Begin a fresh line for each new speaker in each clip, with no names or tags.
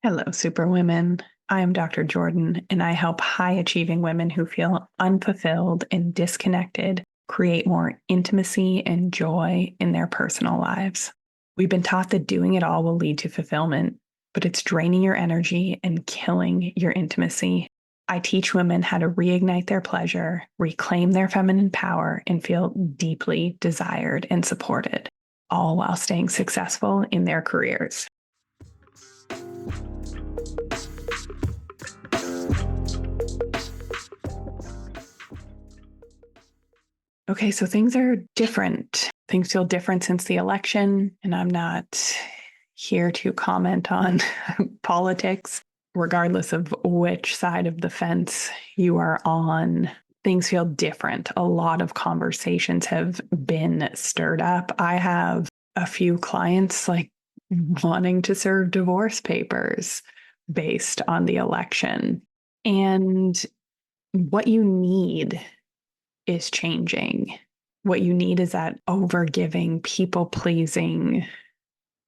Hello, Superwomen. I am Dr. Jordin, and I help high achieving women who feel unfulfilled and disconnected create more intimacy and joy in their personal lives. We've been taught that doing it all will lead to fulfillment, but it's draining your energy and killing your intimacy. I teach women how to reignite their pleasure, reclaim their feminine power, and feel deeply desired and supported, all while staying successful in their careers. Okay, so things are different. Things feel different since the election, and I'm not here to comment on politics, regardless of which side of the fence you are on. Things feel different. A lot of conversations have been stirred up. I have a few clients wanting to serve divorce papers based on the election. And what you need is changing. What you need is that overgiving, people-pleasing,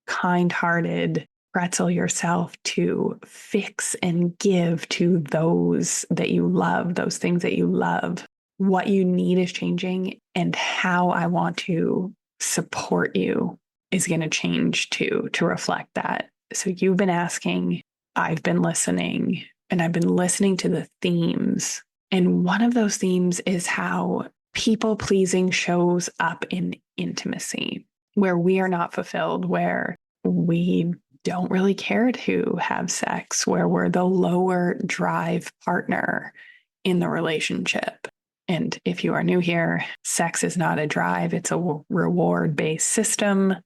kind-hearted, pretzel yourself to fix and give to those that you love, those things that you love. What you need is changing, and how I want to support you is going to change too, to reflect that. So you've been asking, I've been listening, and I've been listening to the themes. And one of those themes is how people-pleasing shows up in intimacy, where we are not fulfilled, where we don't really care to have sex, where we're the lower drive partner in the relationship. And if you are new here, sex is not a drive, it's a reward-based system.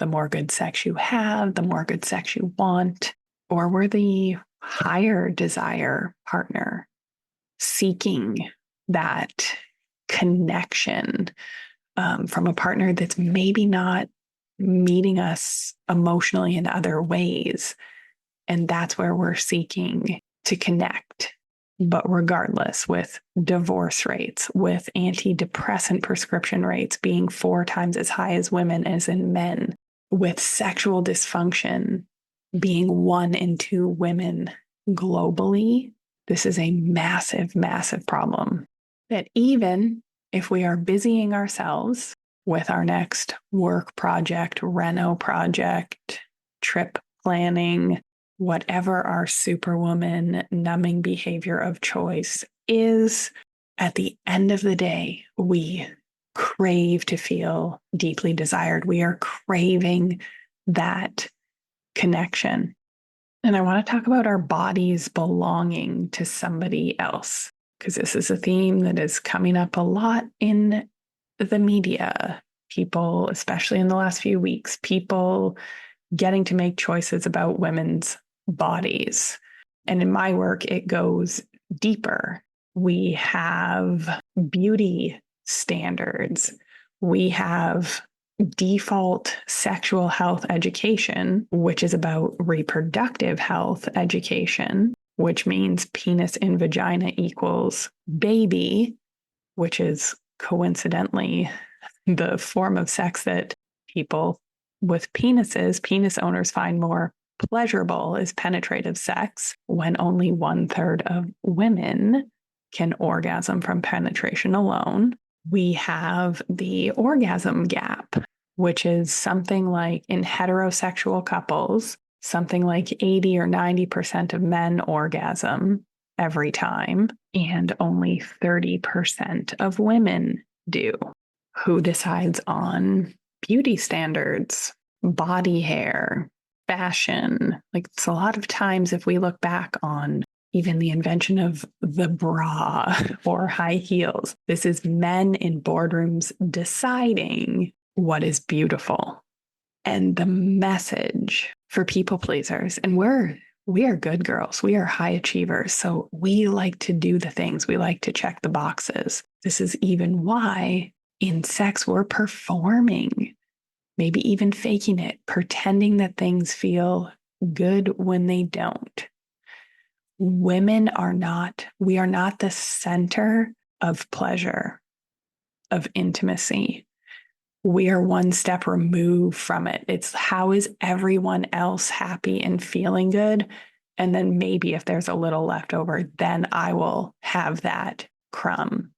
The more good sex you have, the more good sex you want. Or we're the higher desire partner, seeking that connection from a partner that's maybe not meeting us emotionally in other ways. And that's where we're seeking to connect. But regardless, with divorce rates, with antidepressant prescription rates being 4 times as high as women as in men, with sexual dysfunction being 1 in 2 women globally, this is a massive, massive problem that even if we are busying ourselves with our next work project, reno project, trip planning, whatever our Superwoman numbing behavior of choice is, at the end of the day, we crave to feel deeply desired. We are craving that connection. And I want to talk about our bodies belonging to somebody else, because this is a theme that is coming up a lot in the media. People, especially in the last few weeks, people getting to make choices about women's bodies. And in my work, it goes deeper. We have beauty standards. We have default sexual health education, which is about reproductive health education, which means penis in vagina equals baby, which is coincidentally the form of sex that people with penises, penis owners, find more pleasurable is penetrative sex, when only 1/3 of women can orgasm from penetration alone. We have the orgasm gap, which is something like in heterosexual couples, something like 80 or 90% of men orgasm every time, and only 30% of women do. Who decides on beauty standards, body hair, fashion? Like, it's a lot of times, if we look back on even the invention of the bra or high heels, this is men in boardrooms deciding what is beautiful. And the message for people pleasers, and we are good girls, we are high achievers, so we like to do the things, we like to check the boxes. This is even why in sex we're performing, maybe even faking it, pretending that things feel good when they don't. We are not the center of pleasure. of intimacy. We are one step removed from it. It's how is everyone else happy and feeling good? And then maybe if there's a little left over, then I will have that crumb.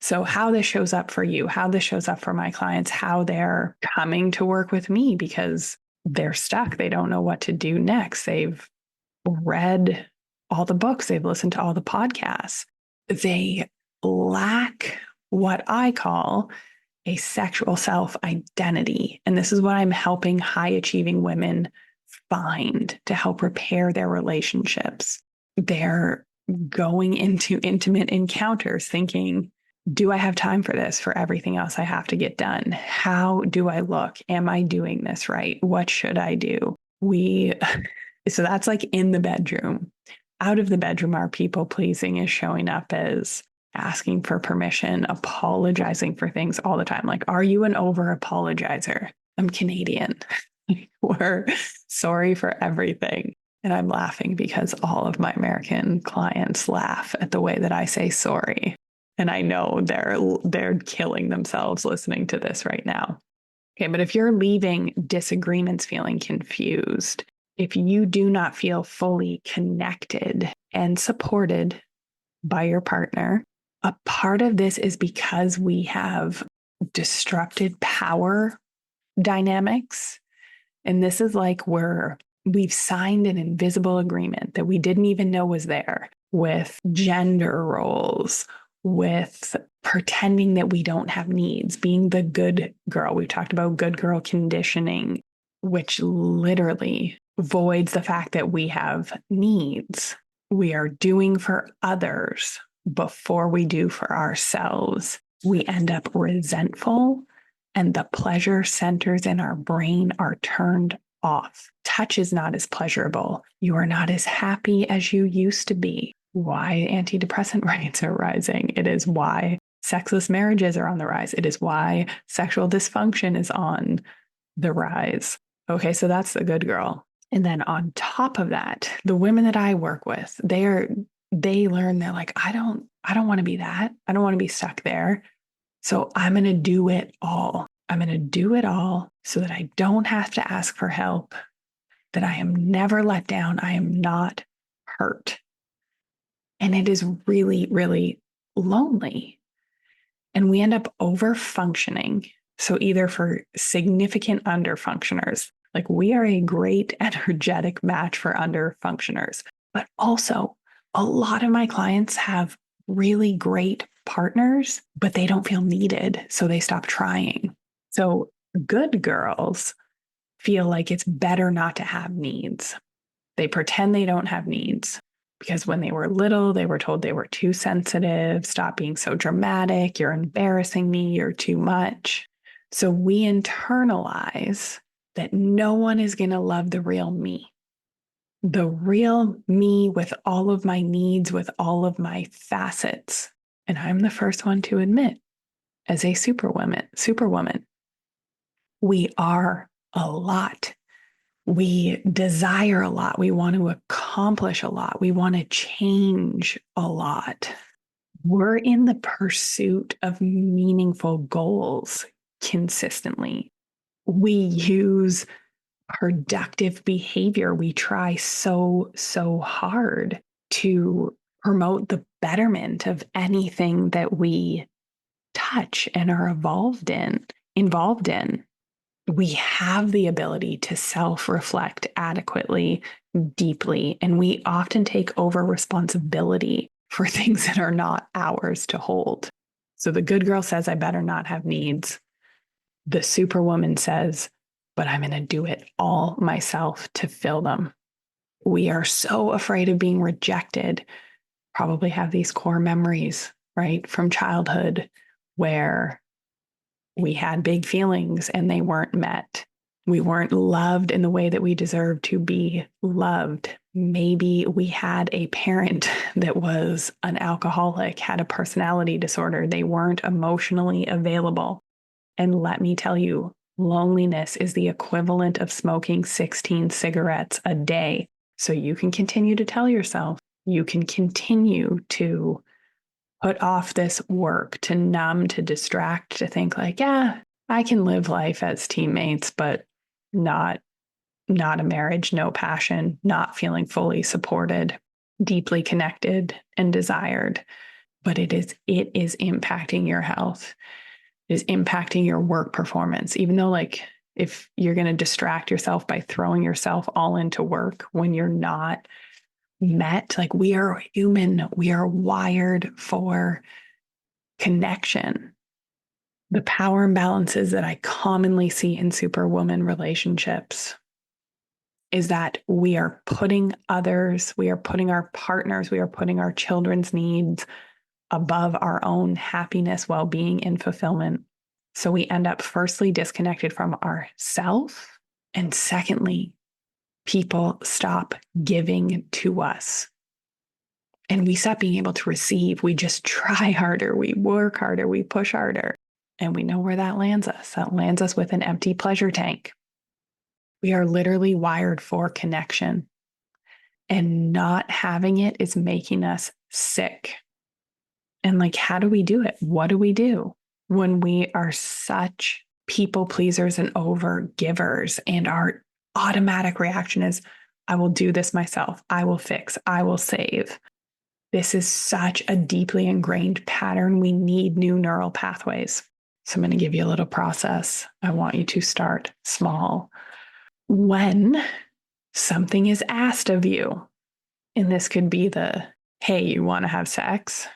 So how this shows up for you, how this shows up for my clients, how they're coming to work with me because they're stuck. They don't know what to do next. They've read all the books. They've listened to all the podcasts. They lack what I call a sexual self-identity. And this is what I'm helping high achieving women find to help repair their relationships. They're going into intimate encounters thinking, do I have time for this, for everything else I have to get done? How do I look? Am I doing this right? What should I do? So that's like in the bedroom. Out of the bedroom, our people pleasing is showing up as asking for permission, apologizing for things all the time. Like, are you an over apologizer? I'm Canadian. We're sorry for everything. And I'm laughing because all of my American clients laugh at the way that I say sorry. And I know they're killing themselves listening to this right now. Okay, but if you're leaving disagreements feeling confused, if you do not feel fully connected and supported by your partner, a part of this is because we have disrupted power dynamics. And this is like we've signed an invisible agreement that we didn't even know was there with gender roles, with pretending that we don't have needs, being the good girl. We talked about good girl conditioning, which literally voids the fact that we have needs. We are doing for others before we do for ourselves. We end up resentful, and the pleasure centers in our brain are turned off. Touch is not as pleasurable. You are not as happy as you used to be. Why antidepressant rates are rising. It is why sexless marriages are on the rise. It is why sexual dysfunction is on the rise. Okay, so that's the good girl. And then on top of that, the women that I work with, they learn, they're like, I don't want to be that. I don't want to be stuck there. So I'm going to do it all. I'm going to do it all so that I don't have to ask for help, that I am never let down. I am not hurt. And it is really, really lonely. And we end up over functioning. So either for significant underfunctioners, like we are a great energetic match for underfunctioners, but also a lot of my clients have really great partners, but they don't feel needed. So they stop trying. So good girls feel like it's better not to have needs. They pretend they don't have needs because when they were little, they were told they were too sensitive, stop being so dramatic, you're embarrassing me, you're too much. So we internalize that no one is going to love the real me. The real me with all of my needs, with all of my facets. And I'm the first one to admit, as a superwoman, we are a lot. We desire a lot. We want to accomplish a lot. We want to change a lot. We're in the pursuit of meaningful goals consistently. We use productive behavior. We try so hard to promote the betterment of anything that we touch and are involved in. We have the ability to self-reflect adequately, deeply, and we often take over responsibility for things that are not ours to hold. So the good girl says, I better not have needs. The superwoman says, but I'm going to do it all myself to fill them. We are so afraid of being rejected, probably have these core memories, right, from childhood where we had big feelings and they weren't met. We weren't loved in the way that we deserved to be loved. Maybe we had a parent that was an alcoholic, had a personality disorder. They weren't emotionally available. And let me tell you, loneliness is the equivalent of smoking 16 cigarettes a day. So you can continue to tell yourself, you can continue to put off this work, to numb, to distract, to think like, yeah, I can live life as teammates, but not not a marriage, no passion, not feeling fully supported, deeply connected and desired. But it is impacting your health, it is impacting your work performance. Even though, like, if you're going to distract yourself by throwing yourself all into work when you're not met, like, we are human, we are wired for connection. The power imbalances that I commonly see in Superwoman relationships is that we are putting others, we are putting our partners, we are putting our children's needs above our own happiness, well-being, and fulfillment. So we end up firstly disconnected from ourselves. And secondly, people stop giving to us. And we stop being able to receive. We just try harder, we work harder, we push harder. And we know where that lands us. That lands us with an empty pleasure tank. We are literally wired for connection. And not having it is making us sick. And like, how do we do it? What do we do when we are such people pleasers and over givers? And our automatic reaction is, I will do this myself. I will fix. I will save. This is such a deeply ingrained pattern. We need new neural pathways. So I'm going to give you a little process. I want you to start small. When something is asked of you, and this could be the, hey, you want to have sex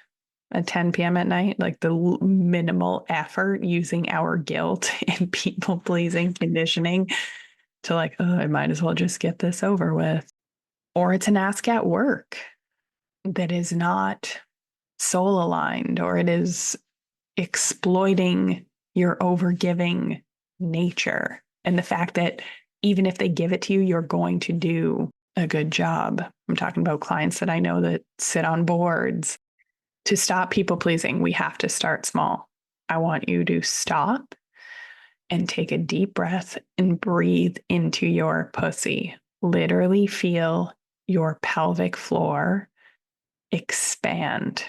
at 10 p.m. at night, like the minimal effort using our guilt and people pleasing conditioning to like, oh, I might as well just get this over with. Or it's an ask at work that is not soul aligned, or it is exploiting your overgiving nature and the fact that even if they give it to you, you're going to do a good job. I'm talking about clients that I know that sit on boards. To stop people pleasing, we have to start small. I want you to stop and take a deep breath and breathe into your pussy. Literally feel your pelvic floor expand.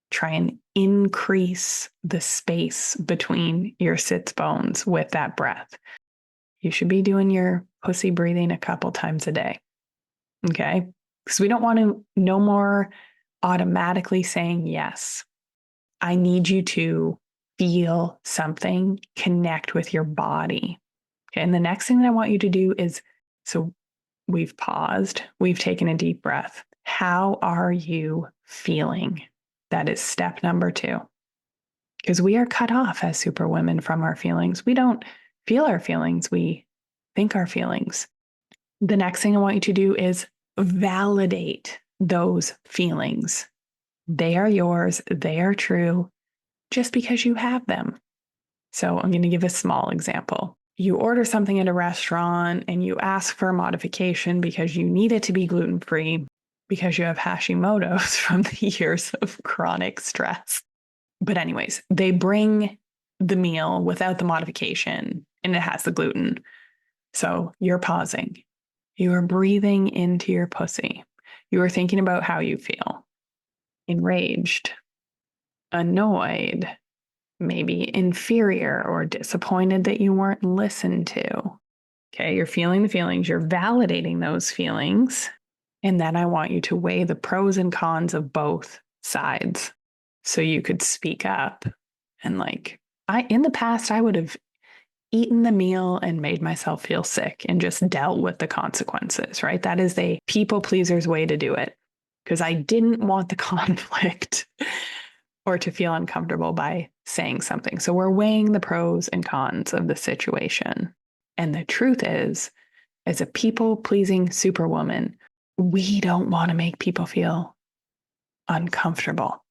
Try and increase the space between your sits bones with that breath. You should be doing your pussy breathing a couple times a day. Okay? Because we don't want to no more automatically saying yes. I need you to feel something, connect with your body. Okay. And the next thing that I want you to do is, so we've paused, we've taken a deep breath. How are you feeling? That is step number 2. Because we are cut off as superwomen from our feelings. We don't feel our feelings, we think our feelings. The next thing I want you to do is validate those feelings. They are yours, they are true, just because you have them. So I'm going to give a small example. You order something at a restaurant and you ask for a modification because you need it to be gluten-free because you have Hashimoto's from the years of chronic stress. But anyways, they bring the meal without the modification and it has the gluten. So you're pausing. You are breathing into your pussy. You are thinking about how you feel. Enraged, annoyed, maybe inferior or disappointed that you weren't listened to. Okay, you're feeling the feelings, you're validating those feelings. And then I want you to weigh the pros and cons of both sides. So you could speak up and like, in the past, I would have eaten the meal and made myself feel sick and just dealt with the consequences, right? That is a people pleaser's way to do it because I didn't want the conflict or to feel uncomfortable by saying something. So we're weighing the pros and cons of the situation. And the truth is, as a people pleasing superwoman, we don't want to make people feel uncomfortable.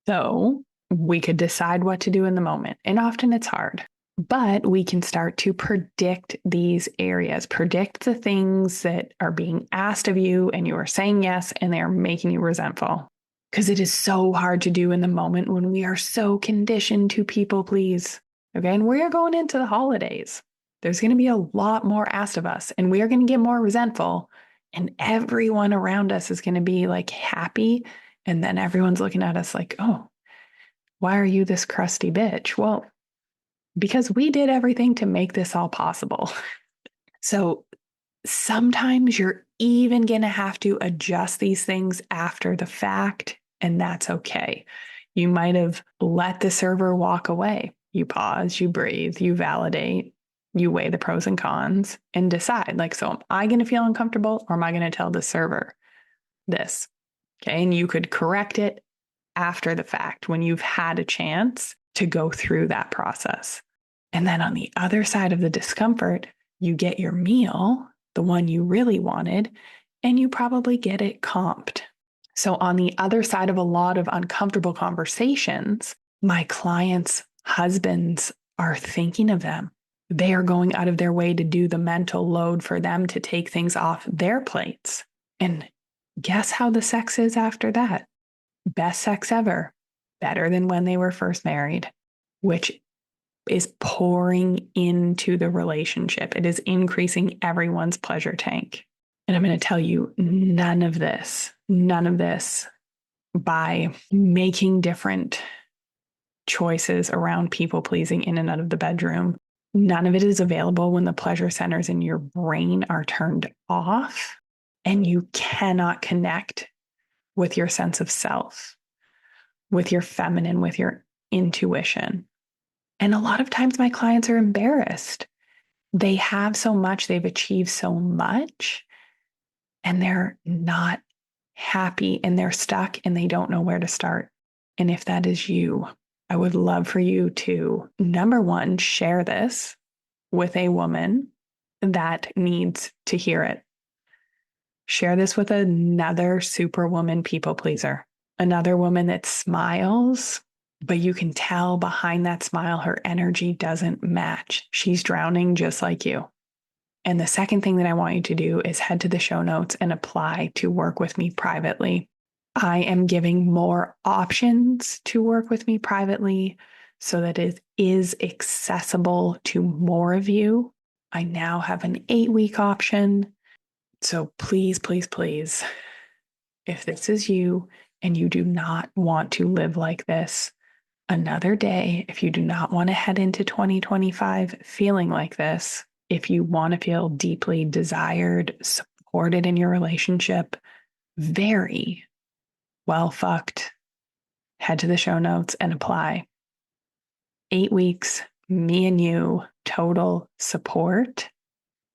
So we could decide what to do in the moment. And often it's hard, but we can start to predict these areas, predict the things that are being asked of you and you are saying yes, and they are making you resentful. Because it is so hard to do in the moment when we are so conditioned to people please. Okay. And we are going into the holidays. There's going to be a lot more asked of us and we are going to get more resentful. And everyone around us is going to be like happy And then everyone's looking at us like, oh, why are you this crusty bitch? Well, because we did everything to make this all possible. So sometimes you're even going to have to adjust these things after the fact, and that's okay. You might have let the server walk away. You pause, you breathe, you validate, you weigh the pros and cons and decide like, so am I going to feel uncomfortable or am I going to tell the server this? Okay. And you could correct it after the fact when you've had a chance to go through that process. And then on the other side of the discomfort, you get your meal, the one you really wanted, and you probably get it comped. So on the other side of a lot of uncomfortable conversations, my clients' husbands are thinking of them. They are going out of their way to do the mental load for them to take things off their plates. And guess how the sex is after that? Best sex ever. Better than when they were first married, which is pouring into the relationship. It is increasing everyone's pleasure tank. And I'm going to tell you, none of this by making different choices around people pleasing in and out of the bedroom. None of it is available when the pleasure centers in your brain are turned off and you cannot connect with your sense of self, with your feminine, with your intuition. And a lot of times my clients are embarrassed. They have so much, they've achieved so much, and they're not happy and they're stuck and they don't know where to start. And if that is you, I would love for you to, number one, share this with a woman that needs to hear it. Share this with another superwoman people pleaser, another woman that smiles, but you can tell behind that smile, her energy doesn't match. She's drowning just like you. And the second thing that I want you to do is head to the show notes and apply to work with me privately. I am giving more options to work with me privately so that it is accessible to more of you. I now have an 8-week option. So please, please, please, if this is you and you do not want to live like this another day, if you do not want to head into 2025 feeling like this, if you want to feel deeply desired, supported in your relationship, very well fucked, head to the show notes and apply. 8 weeks, me and you, total support.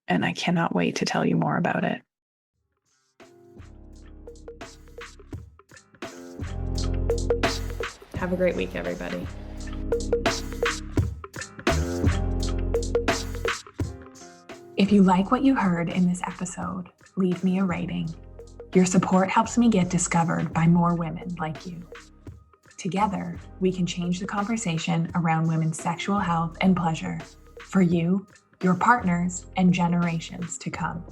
And I cannot wait to tell you more about it. Have a great week, everybody. If you like what you heard in this episode, leave me a rating. Your support helps me get discovered by more women like you. Together, we can change the conversation around women's sexual health and pleasure for you, your partners, and generations to come.